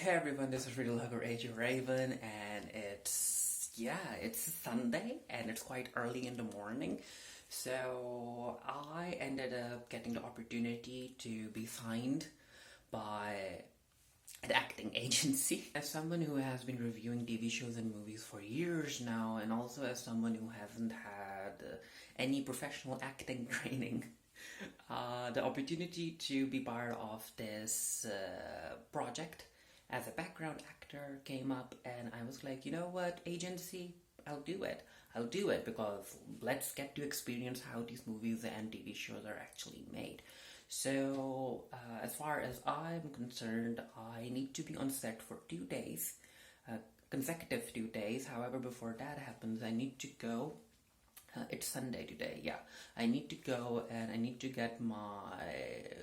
Hey everyone, this is Riddle Hugger AJ Raven, and it's Sunday, and it's quite early in the morning. So I ended up getting the opportunity to be signed by an acting agency. As someone who has been reviewing TV shows and movies for years now, and also as someone who hasn't had any professional acting training, the opportunity to be part of this project as a background actor came up, and I was like, you know what, agency, I'll do it. I'll do it because let's get to experience how these movies and TV shows are actually made. So, as far as I'm concerned, I need to be on set for 2 days, consecutive 2 days. However, before that happens, I need to go. It's Sunday today, yeah. I need to go and I need to get my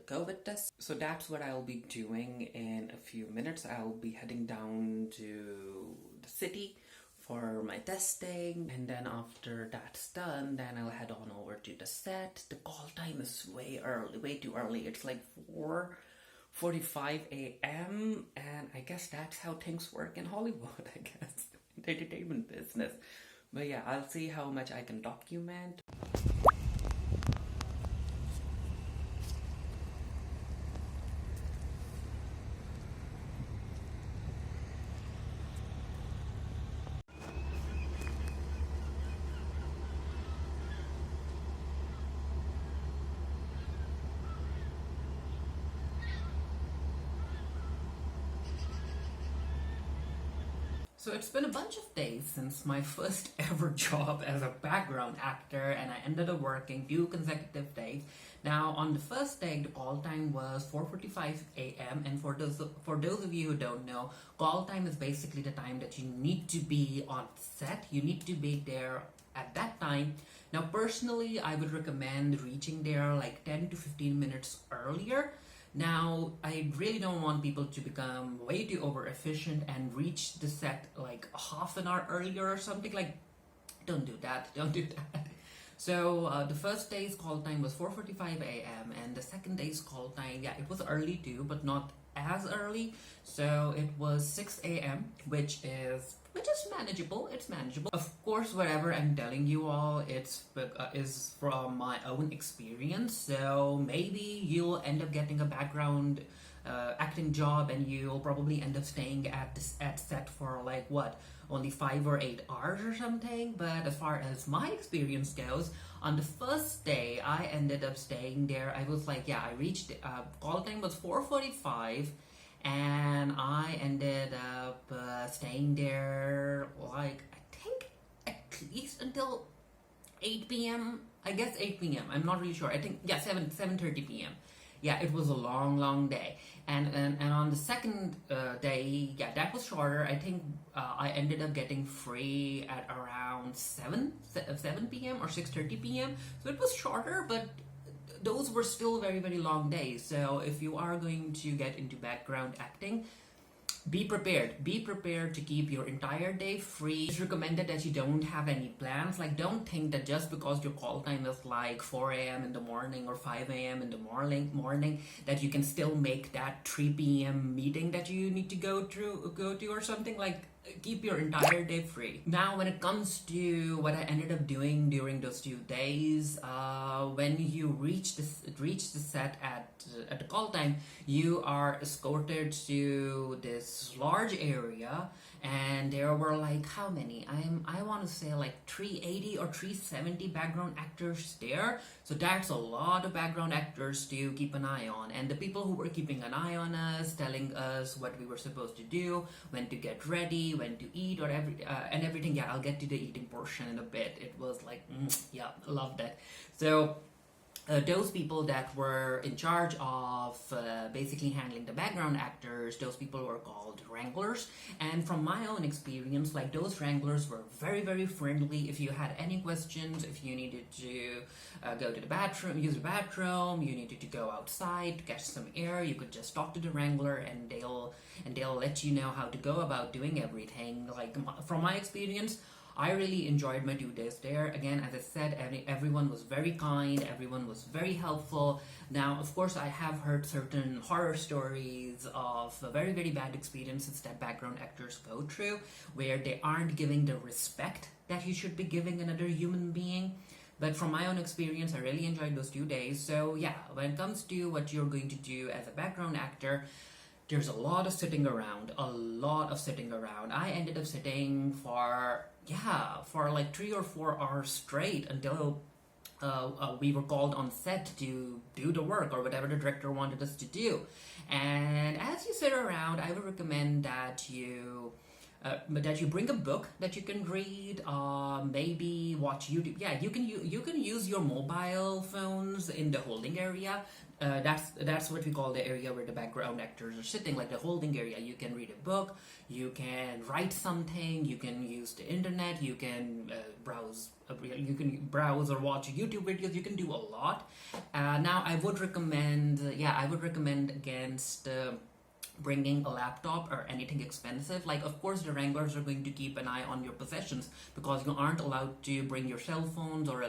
COVID test. So that's what I'll be doing in a few minutes. I'll be heading down to the city for my testing, and then after that's done, then I'll head on over to the set. The call time is way too early. It's like 4:45 a.m. and I guess that's how things work in Hollywood, I guess, in the entertainment business. But yeah, I'll see how much I can document. So it's been a bunch of days since my first ever job as a background actor, and I ended up working 2 consecutive days. Now, on the first day, the call time was 4:45 a.m. And for those of you who don't know, call time is basically the time that you need to be on set. You need to be there at that time. Now, personally, I would recommend reaching there like 10 to 15 minutes earlier. Now, I really don't want people to become way too over efficient and reach the set like half an hour earlier or something. Like, don't do that. Don't do that. So the first day's call time was 4:45 a.m. and the second day's call time, yeah, it was early too, but not as early. So it was 6 a.m., which is manageable. It's manageable. Of course, whatever I'm telling you all, is from my own experience. So maybe you'll end up getting a background acting job, and you'll probably end up staying at set for like what, only 5 or 8 hours or something. But as far as my experience goes, on the first day I ended up staying there. I was like, yeah, I reached call time was 4:45, and I ended up staying there like, I think, at least until 8 p.m. I guess 8 p.m. I'm not really sure. I think, yeah, 7:30 p.m. Yeah, it was a long day. And on the second day, yeah, that was shorter. I think I ended up getting free at around 7 p.m. or 6:30 p.m. So it was shorter, but those were still very long days. So if you are going to get into background acting, be prepared to keep your entire day free. It's recommended that you don't have any plans. Like, don't think that just because your call time is like 4 a.m. in the morning or 5 a.m. in the morning that you can still make that 3 p.m. meeting that you need to go to or something. Like, keep your entire day free. Now, when it comes to what I ended up doing during those 2 days, when you reach the set at the call time, you are escorted to this large area, and there were like, how many? I want to say like 380 or 370 background actors there. So that's a lot of background actors to keep an eye on, and the people who were keeping an eye on us, telling us what we were supposed to do, when to get ready, when to eat, or and everything. Yeah, I'll get to the eating portion in a bit. It was like, yeah, love that. So those people that were in charge of basically handling the background actors, those people were called wranglers. And from my own experience, like, those wranglers were very friendly. If you had any questions, if you needed to go to the bathroom, use the bathroom, you needed to go outside to catch some air, you could just talk to the wrangler, and they'll let you know how to go about doing everything. Like, from my experience, I really enjoyed my 2 days there. Again, as I said, everyone was very kind, everyone was very helpful. Now, of course, I have heard certain horror stories of very, very bad experiences that background actors go through, where they aren't giving the respect that you should be giving another human being. But from my own experience, I really enjoyed those 2 days. So yeah, when it comes to what you're going to do as a background actor, there's a lot of sitting around, a lot of sitting around. I ended up sitting for like 3 or 4 hours straight until we were called on set to do the work or whatever the director wanted us to do. And as you sit around, I would recommend that you bring a book that you can read, maybe watch YouTube. Yeah, you can use your mobile phones in the holding area. That's what we call the area where the background actors are sitting, like the holding area. You can read a book, you can write something, you can use the internet, you can browse or watch YouTube videos. You can do a lot. Now, I would recommend against bringing a laptop or anything expensive. Like, of course, the wranglers are going to keep an eye on your possessions, because you aren't allowed to bring your cell phones or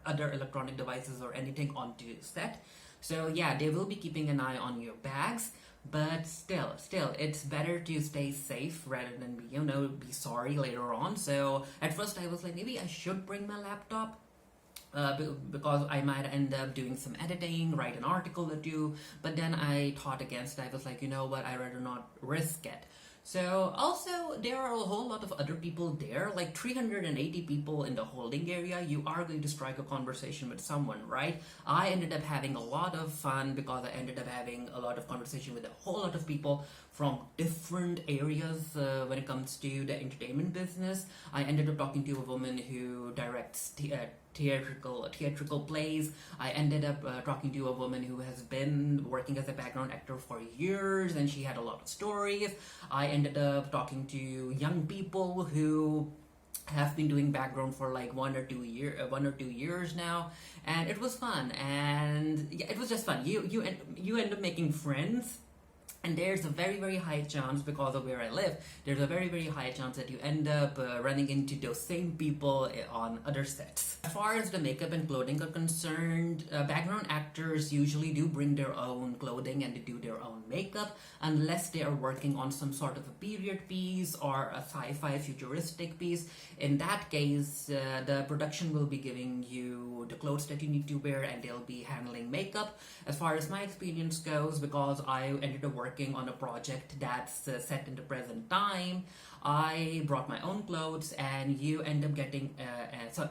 other electronic devices or anything onto set. So yeah, they will be keeping an eye on your bags. But still, it's better to stay safe rather than be sorry later on. So at first I was like, maybe I should bring my laptop, because I might end up doing some editing, write an article or two. But then I thought against it. I was like, you know what, I'd rather not risk it. So also, there are a whole lot of other people there, like 380 people in the holding area. You are going to strike a conversation with someone, right? I ended up having a lot of fun because I ended up having a lot of conversation with a whole lot of people from different areas when it comes to the entertainment business. I ended up talking to a woman who directs theatrical plays. I ended up talking to a woman who has been working as a background actor for years, and she had a lot of stories. I ended up talking to young people who have been doing background for like 1 or 2 years now, and it was fun. And yeah, it was just fun. You end up making friends. And there's a very, very high chance, because of where I live, there's a very, very high chance that you end up running into those same people on other sets. As far as the makeup and clothing are concerned, background actors usually do bring their own clothing and they do their own makeup, unless they are working on some sort of a period piece or a sci-fi futuristic piece. In that case, the production will be giving you the clothes that you need to wear, and they'll be handling makeup. As far as my experience goes, because I ended up working on a project that's set in the present time, I brought my own clothes, and you end up getting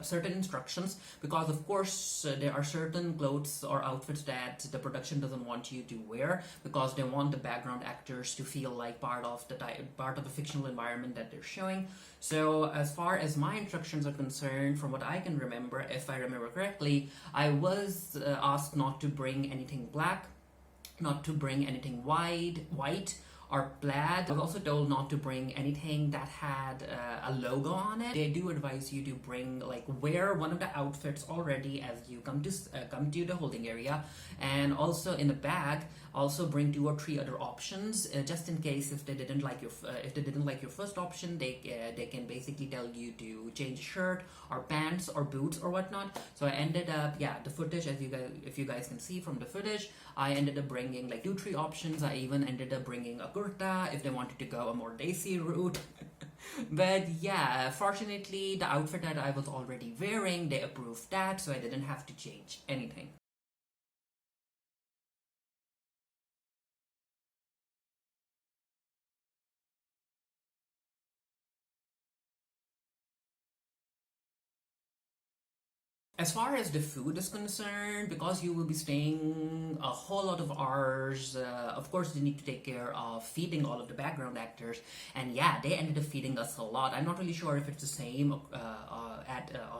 certain instructions, because of course there are certain clothes or outfits that the production doesn't want you to wear, because they want the background actors to feel like part of the fictional environment that they're showing. So as far as my instructions are concerned, from what I can remember, if I remember correctly, I was asked not to bring anything black, not to bring anything white or plaid. I was also told not to bring anything that had a logo on it. They do advise you to wear one of the outfits already as you come to the holding area, and also in the bag also bring 2 or 3 other options, just in case if they didn't like your first option, they can basically tell you to change shirt or pants or boots or whatnot. So I ended up, the footage, if you guys can see from the footage, I ended up bringing 2-3 options. I even ended up bringing a kurta if they wanted to go a more desi route. But yeah, fortunately the outfit that I was already wearing, they approved that, so I didn't have to change anything. As far as the food is concerned, because you will be staying a whole lot of hours, of course they need to take care of feeding all of the background actors, and yeah, they ended up feeding us a lot. I'm not really sure if it's the same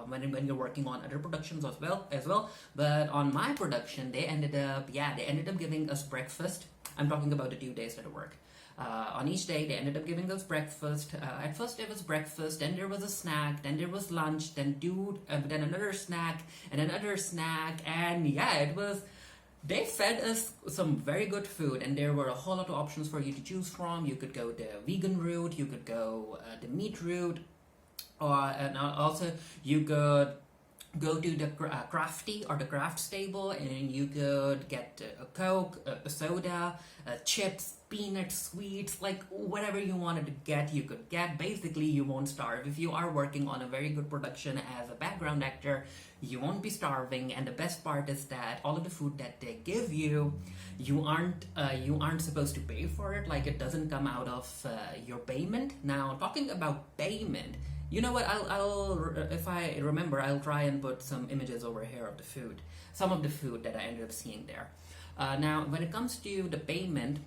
when you're working on other productions as well. But on my production, they ended up giving us breakfast. I'm talking about the 2 days that I work. On each day, they ended up giving us breakfast. At first, there was breakfast, then there was a snack, then there was lunch, then another snack, and another snack, and yeah, they fed us some very good food, and there were a whole lot of options for you to choose from. You could go the vegan route, you could go the meat route. And also you could go to the crafty or the craft table, and you could get a Coke, a soda, chips, peanuts, sweets, like whatever you wanted to get, you could get. Basically, you won't starve. If you are working on a very good production as a background actor, you won't be starving. And the best part is that all of the food that they give you, you aren't supposed to pay for it. Like, it doesn't come out of your payment. Now, talking about payment, you know what? I'll if I remember, I'll try and put some images over here of the food, some of the food that I ended up seeing there. Now, when it comes to the payment,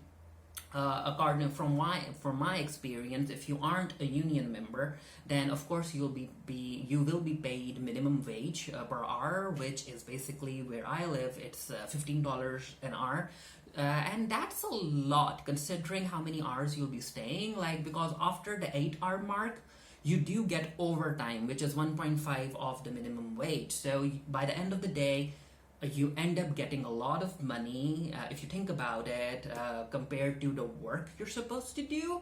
according from my experience, if you aren't a union member, then of course you will be paid minimum wage per hour, which is basically where I live. It's $15 an hour. And that's a lot considering how many hours you'll be staying. Like, because after the 8-hour mark, you do get overtime, which is 1.5 of the minimum wage. So by the end of the day, you end up getting a lot of money, if you think about it, compared to the work you're supposed to do.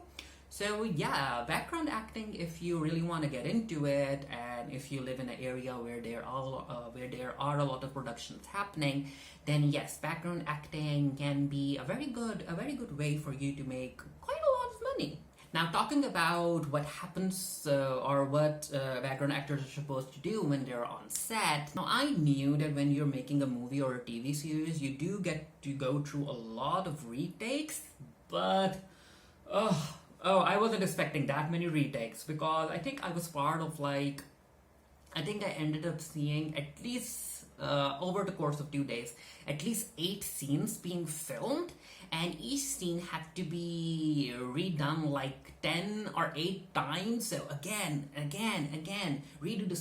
So yeah, background acting, if you really want to get into it, and if you live in an area where there are a lot of productions happening, then yes, background acting can be a very good way for you to make quite a lot of money. Now, talking about what happens or what background actors are supposed to do when they're on set. Now, I knew that when you're making a movie or a TV series, you do get to go through a lot of retakes, but I wasn't expecting that many retakes, because I think I was part of I ended up seeing at least over the course of 2 days, at least 8 scenes being filmed, and each scene had to be redone like 10 or 8 times. So again, redo the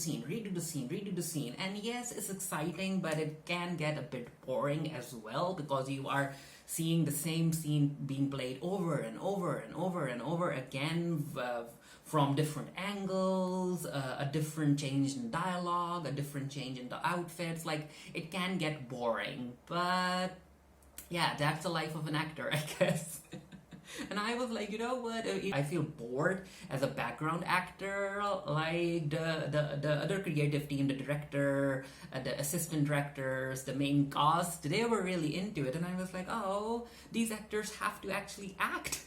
scene. And yes, it's exciting, but it can get a bit boring as well, because you are seeing the same scene being played over and over again, from different angles, a different change in dialogue, a different change in the outfits. Like, it can get boring, but yeah, that's the life of an actor, I guess. And I was like, you know what? I feel bored as a background actor. Like, the other creative team, the director, the assistant directors, the main cast, they were really into it. And I was like, oh, these actors have to actually act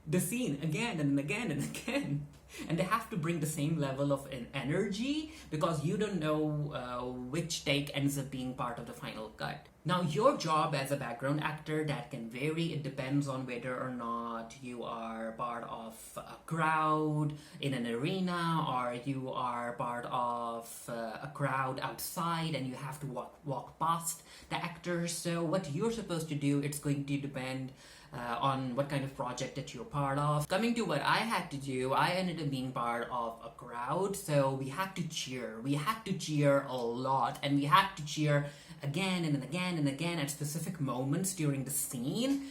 the scene again and again and again. And they have to bring the same level of energy, because you don't know which take ends up being part of the final cut. Now, your job as a background actor, that can vary. It depends on whether or not you are part of a crowd in an arena, or you are part of a crowd outside and you have to walk past the actors. So what you're supposed to do, it's going to depend on what kind of project that you're part of. Coming to what I had to do, I ended up being part of a crowd, so we had to cheer. We had to cheer a lot, and we had to cheer again and again and again at specific moments during the scene,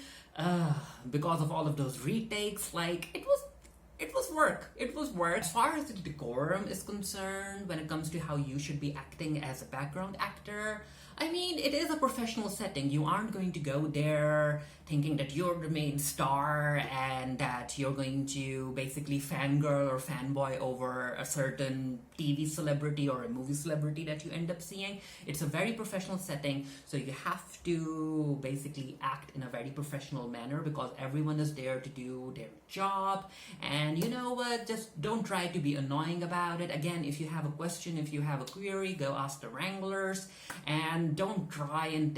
because of all of those retakes. Like, it was work. It was work. As far as the decorum is concerned, when it comes to how you should be acting as a background actor, I mean, it is a professional setting. You aren't going to go there thinking that you're the main star and that you're going to basically fangirl or fanboy over a certain TV celebrity or a movie celebrity that you end up seeing. It's a very professional setting, so you have to basically act in a very professional manner, because everyone is there to do their job. And you know what? Just don't try to be annoying about it. Again, if you have a question, if you have a query, go ask the wranglers, and don't try and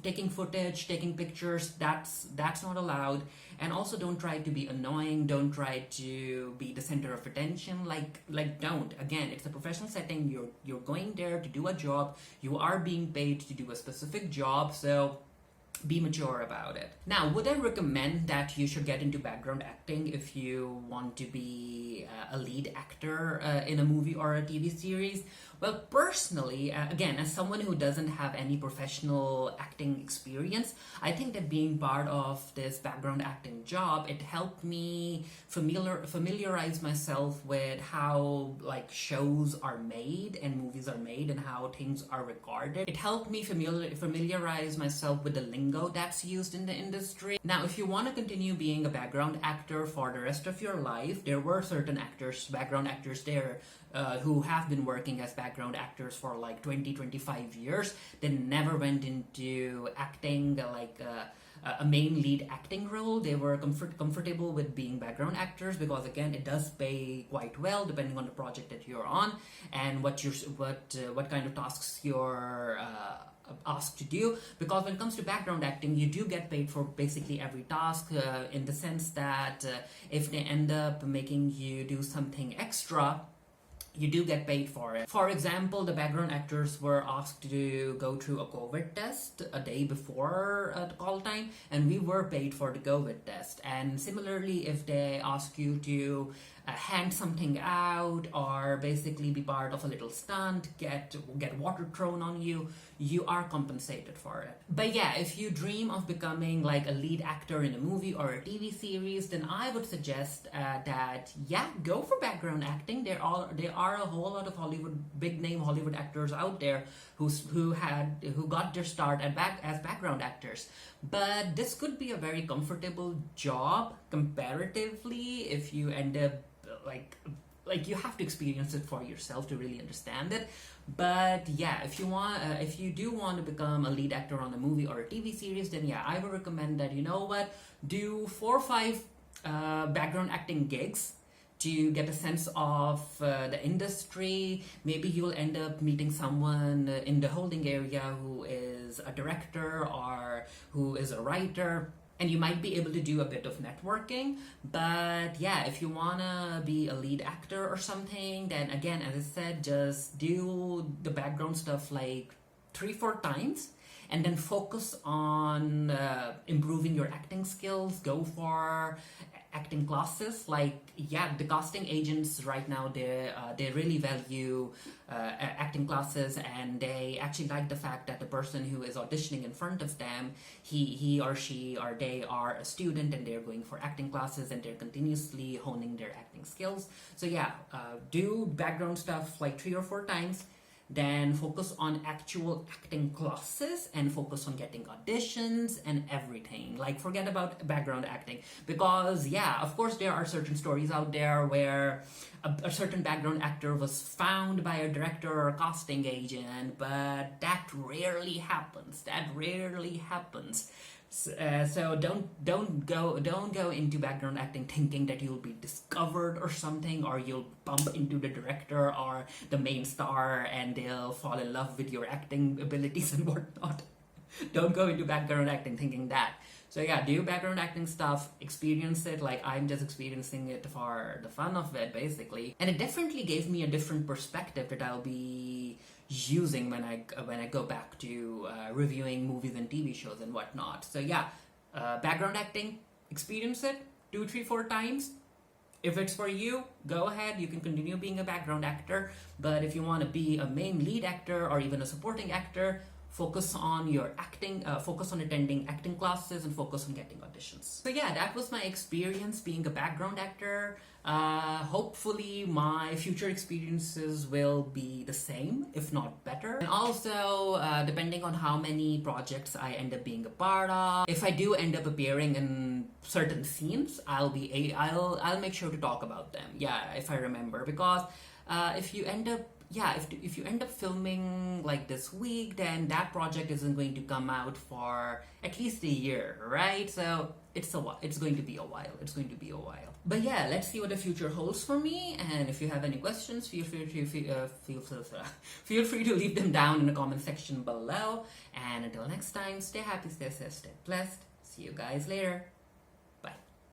taking footage, taking pictures, that's not allowed. And also, don't try to be annoying. Don't try to be the center of attention. Like don't. Again, it's a professional setting. You're going there to do a job. You are being paid to do a specific job. So be mature about it. Now, would I recommend that you should get into background acting if you want to be a lead actor in a movie or a TV series? Well, personally, again, as someone who doesn't have any professional acting experience, I think that being part of this background acting job, it helped me familiarize myself with how shows are made and movies are made and how things are recorded. It helped me familiarize myself with the lingo lingo that's used in the industry. Now, if you want to continue being a background actor for the rest of your life, there were certain actors, background actors there, who have been working as background actors for like 20-25 years. They never went into acting like a main lead acting role. They were comfortable with being background actors because, again, it does pay quite well depending on the project that you're on and what kind of tasks you're asked to do. Because when it comes to background acting, you do get paid for basically every task, in the sense that if they end up making you do something extra, you do get paid for it. For example, the background actors were asked to go through a COVID test a day before the call time, and we were paid for the COVID test. And similarly, if they ask you to hand something out or basically be part of a little stunt, get water thrown on you, you are compensated for it. But yeah, if you dream of becoming like a lead actor in a movie or a TV series, then I would suggest that go for background acting. There are a whole lot of big name Hollywood actors out there who got their start as background actors. But this could be a very comfortable job comparatively if you end up like you have to experience it for yourself to really understand it. But yeah, if you do want to become a lead actor on a movie or a TV series, then I would recommend that, do 4 or 5 background acting gigs to get a sense of the industry. Maybe you'll end up meeting someone in the holding area who is a director or who is a writer, and you might be able to do a bit of networking. But if you wanna be a lead actor or something, then again, as I said, just do the background stuff like 3-4 times, and then focus on improving your acting skills. Go for acting classes. The casting agents right now, they really value acting classes, and they actually like the fact that the person who is auditioning in front of them, he or she or they are a student, and they're going for acting classes, and they're continuously honing their acting skills. So do background stuff like 3 or 4 times, then focus on actual acting classes and focus on getting auditions and everything. Forget about background acting, because of course there are certain stories out there where a certain background actor was found by a director or a casting agent, but that rarely happens. So don't go into background acting thinking that you'll be discovered or something, or you'll bump into the director or the main star and they'll fall in love with your acting abilities and whatnot. Don't go into background acting thinking that. So do background acting stuff, experience it like I'm just experiencing it for the fun of it, basically. And it definitely gave me a different perspective that I'll be using when I go back to reviewing movies and TV shows and whatnot. So background acting, experience it 2, 3, 4 times. If it's for you, go ahead, you can continue being a background actor. But if you want to be a main lead actor or even a supporting actor, focus on your acting, focus on attending acting classes, and focus on getting auditions. So that was my experience being a background actor. Hopefully my future experiences will be the same, if not better. And also, depending on how many projects I end up being a part of, if I do end up appearing in certain scenes, I'll make sure to talk about them. If I remember, because if you end up if you end up filming like this week, then that project isn't going to come out for at least a year, right? So it's going to be a while. But let's see what the future holds for me. And if you have any questions, feel free to leave them down in the comment section below. And until next time, stay happy, stay safe, stay blessed. See you guys later.